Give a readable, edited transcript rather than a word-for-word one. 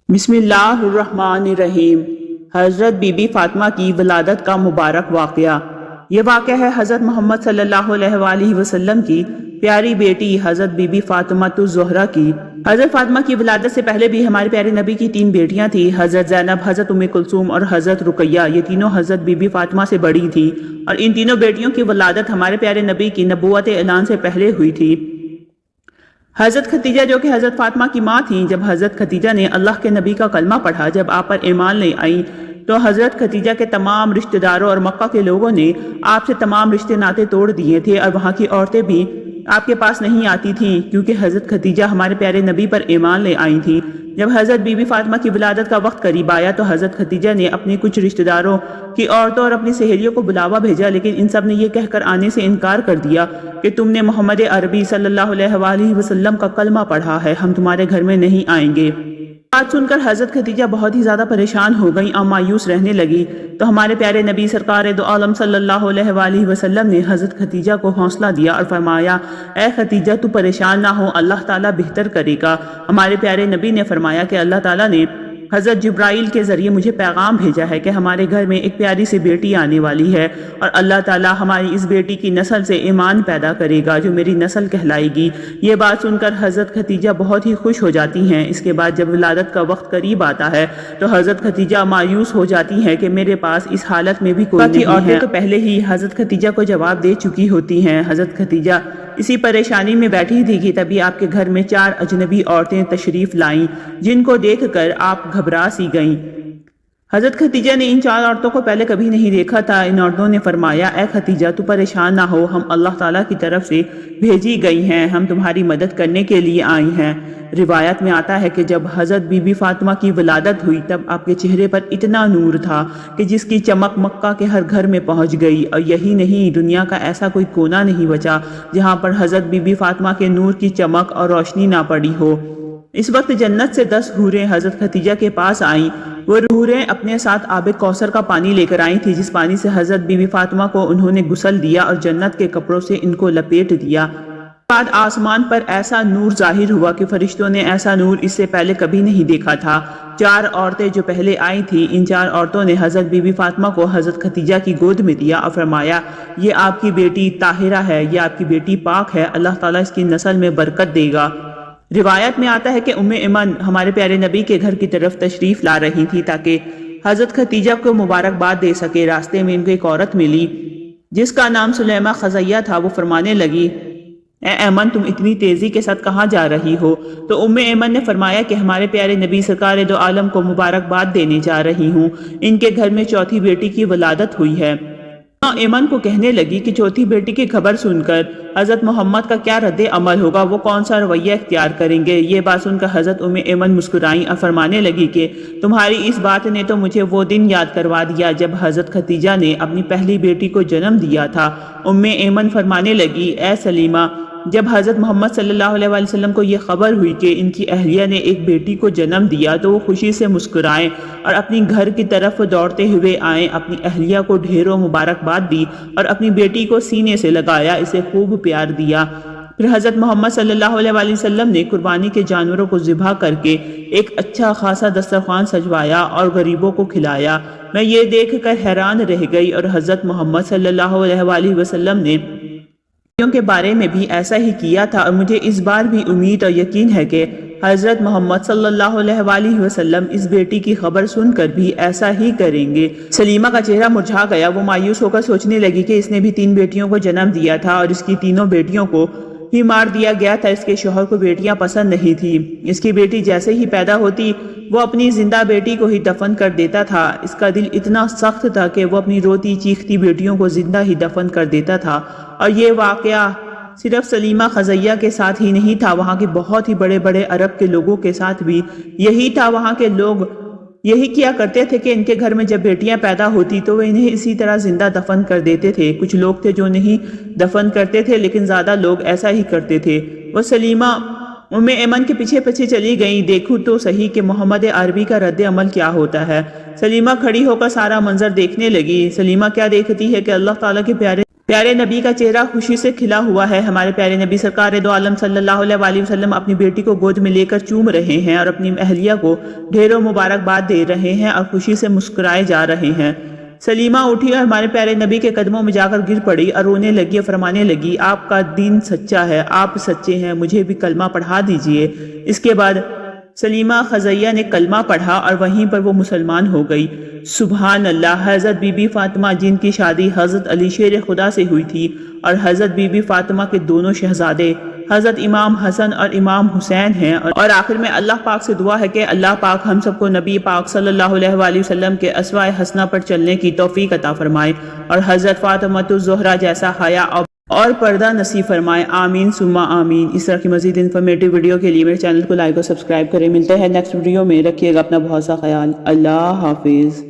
بسم اللہ الرحمن الرحیم۔ حضرت بی بی فاطمہ کی ولادت کا مبارک واقعہ۔ یہ واقعہ ہے حضرت محمد صلی اللہ علیہ وآلہ وسلم کی پیاری بیٹی حضرت بی بی فاطمہ الزہرا کی۔ حضرت فاطمہ کی ولادت سے پہلے بھی ہمارے پیارے نبی کی 3 بیٹیاں تھیں، حضرت زینب، حضرت ام کلثوم اور حضرت رقیہ۔ یہ تینوں حضرت بی بی فاطمہ سے بڑی تھی اور ان تینوں بیٹیوں کی ولادت ہمارے پیارے نبی کی نبوت اعلان سے پہلے ہوئی تھی۔ حضرت خدیجہ جو کہ حضرت فاطمہ کی ماں تھیں، جب حضرت خدیجہ نے اللہ کے نبی کا کلمہ پڑھا، جب آپ پر ایمان لے آئیں، تو حضرت خدیجہ کے تمام رشتہ داروں اور مکہ کے لوگوں نے آپ سے تمام رشتے ناطے توڑ دیے تھے، اور وہاں کی عورتیں بھی آپ کے پاس نہیں آتی تھیں، کیونکہ حضرت خدیجہ ہمارے پیارے نبی پر ایمان لے آئی تھیں۔ جب حضرت بی بی فاطمہ کی ولادت کا وقت قریب آیا تو حضرت خدیجہ نے اپنے کچھ رشتہ داروں کی عورتوں اور اپنی سہیلیوں کو بلاوا بھیجا، لیکن ان سب نے یہ کہہ کر آنے سے انکار کر دیا کہ تم نے محمد عربی صلی اللہ علیہ وآلہ وسلم کا کلمہ پڑھا ہے، ہم تمہارے گھر میں نہیں آئیں گے۔ بات سن کر حضرت خدیجہ بہت ہی زیادہ پریشان ہو گئیں اور مایوس رہنے لگی، تو ہمارے پیارے نبی سرکار دو عالم صلی اللہ علیہ وآلہ وسلم نے حضرت خدیجہ کو حوصلہ دیا اور فرمایا، اے خدیجہ تو پریشان نہ ہو، اللہ تعالیٰ بہتر کرے گا۔ ہمارے پیارے نبی نے فرمایا کہ اللہ تعالیٰ نے حضرت جبرائیل کے ذریعے مجھے پیغام بھیجا ہے کہ ہمارے گھر میں ایک پیاری سی بیٹی آنے والی ہے، اور اللہ تعالیٰ ہماری اس بیٹی کی نسل سے ایمان پیدا کرے گا جو میری نسل کہلائے گی۔ یہ بات سن کر حضرت خدیجہ بہت ہی خوش ہو جاتی ہیں۔ اس کے بعد جب ولادت کا وقت قریب آتا ہے تو حضرت خدیجہ مایوس ہو جاتی ہیں کہ میرے پاس اس حالت میں بھی کوئی نہیں ہے۔ عورتیں تو پہلے ہی حضرت خدیجہ کو جواب دے چکی ہوتی ہیں۔ حضرت خدیجہ اسی پریشانی میں بیٹھی تھی کہ تبھی آپ کے گھر میں 4 اجنبی عورتیں تشریف لائیں، جن کو دیکھ کر آپ گھبرا سی گئیں۔ حضرت خدیجہ نے ان 4 عورتوں کو پہلے کبھی نہیں دیکھا تھا۔ ان عورتوں نے فرمایا، اے خدیجہ تو پریشان نہ ہو، ہم اللہ تعالیٰ کی طرف سے بھیجی گئی ہیں، ہم تمہاری مدد کرنے کے لیے آئی ہیں۔ روایت میں آتا ہے کہ جب حضرت بی بی فاطمہ کی ولادت ہوئی تب آپ کے چہرے پر اتنا نور تھا کہ جس کی چمک مکہ کے ہر گھر میں پہنچ گئی، اور یہی نہیں، دنیا کا ایسا کوئی کونا نہیں بچا جہاں پر حضرت بی بی فاطمہ کے نور کی چمک اور روشنی نہ پڑی ہو۔ اس وقت جنت سے 10 حوریں حضرت خدیجہ کے پاس آئیں۔ وہ حوریں اپنے ساتھ آب کوثر کا پانی لے کر آئی تھی، جس پانی سے حضرت بی بی فاطمہ کو انہوں نے غسل دیا اور جنت کے کپڑوں سے ان کو لپیٹ دیا۔ بعد آسمان پر ایسا نور ظاہر ہوا کہ فرشتوں نے ایسا نور اس سے پہلے کبھی نہیں دیکھا تھا۔ 4 عورتیں جو پہلے آئی تھیں، ان 4 عورتوں نے حضرت بی بی فاطمہ کو حضرت خدیجہ کی گود میں دیا اور فرمایا، یہ آپ کی بیٹی طاہرہ ہے، یہ آپ کی بیٹی پاک ہے، اللہ تعالیٰ اس کی نسل میں برکت دے گا۔ روایت میں آتا ہے کہ ام ایمن ہمارے پیارے نبی کے گھر کی طرف تشریف لا رہی تھی تاکہ حضرت خدیجہ کو مبارکباد دے سکے۔ راستے میں ان کو ایک عورت ملی جس کا نام سلیمہ خزیہ تھا۔ وہ فرمانے لگی، اے ایمن تم اتنی تیزی کے ساتھ کہاں جا رہی ہو؟ تو ام ایمن نے فرمایا کہ ہمارے پیارے نبی سرکار دو عالم کو مبارکباد دینے جا رہی ہوں، ان کے گھر میں 4تھی بیٹی کی ولادت ہوئی ہے۔ ایمن کو کہنے لگی کہ 4تھی بیٹی کی خبر سن کر حضرت محمد کا کیا رد عمل ہوگا، وہ کون سا رویہ اختیار کریں گے۔ یہ بات سن کر حضرت ام ایمن مسکرائیں اور فرمانے لگی کہ تمہاری اس بات نے تو مجھے وہ دن یاد کروا دیا جب حضرت خدیجہ نے اپنی پہلی بیٹی کو جنم دیا تھا۔ ام ایمن فرمانے لگی، اے سلیمہ، جب حضرت محمد صلی اللہ علیہ وآلہ وسلم کو یہ خبر ہوئی کہ ان کی اہلیہ نے ایک بیٹی کو جنم دیا تو وہ خوشی سے مسکرائیں اور اپنی گھر کی طرف دوڑتے ہوئے آئیں، اپنی اہلیہ کو ڈھیروں مبارکباد دی اور اپنی بیٹی کو سینے سے لگایا، اسے خوب پیار دیا۔ پھر حضرت محمد صلی اللہ علیہ وآلہ وسلم نے قربانی کے جانوروں کو ذبح کر کے ایک اچھا خاصا دسترخوان سجوایا اور غریبوں کو کھلایا۔ میں یہ دیکھ کر حیران رہ گئی، اور حضرت محمد صلی اللہ علیہ وآلہ وسلم نے کے بارے میں بھی ایسا ہی کیا تھا، اور مجھے اس بار بھی امید اور یقین ہے کہ حضرت محمد صلی اللہ علیہ وآلہ وسلم اس بیٹی کی خبر سن کر بھی ایسا ہی کریں گے۔ سلیمہ کا چہرہ مرجھا گیا، وہ مایوس ہو کر سوچنے لگی کہ اس نے بھی 3 بیٹیوں کو جنم دیا تھا اور اس کی تینوں بیٹیوں کو ہی مار دیا گیا تھا۔ اس کے شوہر کو بیٹیاں پسند نہیں تھی، اس کی بیٹی جیسے ہی پیدا ہوتی وہ اپنی زندہ بیٹی کو ہی دفن کر دیتا تھا۔ اس کا دل اتنا سخت تھا کہ وہ اپنی روتی چیختی بیٹیوں کو زندہ ہی دفن کر دیتا تھا۔ اور یہ واقعہ صرف سلیمہ خزیہ کے ساتھ ہی نہیں تھا، وہاں کے بہت ہی بڑے بڑے عرب کے لوگوں کے ساتھ بھی یہی تھا۔ وہاں کے لوگ یہی کیا کرتے تھے کہ ان کے گھر میں جب بیٹیاں پیدا ہوتی تو وہ انہیں اسی طرح زندہ دفن کر دیتے تھے۔ کچھ لوگ تھے جو نہیں دفن کرتے تھے، لیکن زیادہ لوگ ایسا ہی کرتے تھے۔ وہ سلیمہ ام ایمن کے پیچھے پیچھے چلی گئیں، دیکھو تو صحیح کہ محمد عربی کا رد عمل کیا ہوتا ہے۔ سلیمہ کھڑی ہو کر سارا منظر دیکھنے لگی۔ سلیمہ کیا دیکھتی ہے کہ اللہ تعالیٰ کے پیارے پیارے نبی کا چہرہ خوشی سے کھلا ہوا ہے۔ ہمارے پیارے نبی سرکار دو عالم صلی اللہ علیہ وآلہ وسلم اپنی بیٹی کو گود میں لے کر چوم رہے ہیں اور اپنی اہلیہ کو ڈھیروں مبارکباد دے رہے ہیں اور خوشی سے مسکرائے جا رہے ہیں۔ سلیمہ اٹھی اور ہمارے پیارے نبی کے قدموں میں جا کر گر پڑی اور رونے لگی اور فرمانے لگی، آپ کا دین سچا ہے، آپ سچے ہیں، مجھے بھی کلمہ پڑھا دیجئے۔ اس کے بعد سلیمہ خزیہ نے کلمہ پڑھا اور وہیں پر وہ مسلمان ہو گئی۔ سبحان اللہ۔ حضرت بی بی فاطمہ جن کی شادی حضرت علی شیر خدا سے ہوئی تھی اور حضرت بی بی فاطمہ کے دونوں شہزادے حضرت امام حسن اور امام حسین ہیں، اور آخر میں اللہ پاک سے دعا ہے کہ اللہ پاک ہم سب کو نبی پاک صلی اللہ علیہ وآلہ وسلم کے اسوہ حسنہ پر چلنے کی توفیق عطا فرمائے اور حضرت فاطمہ الزہرا جیسا حیا اور پردہ نصیب فرمائے، آمین ثم آمین۔ اس طرح کی مزید انفارمیٹیو ویڈیو کے لیے میرے چینل کو لائک اور سبسکرائب کریں۔ ملتے ہیں نیکسٹ ویڈیو میں، رکھیے گا اپنا بہت سا خیال۔ اللہ حافظ۔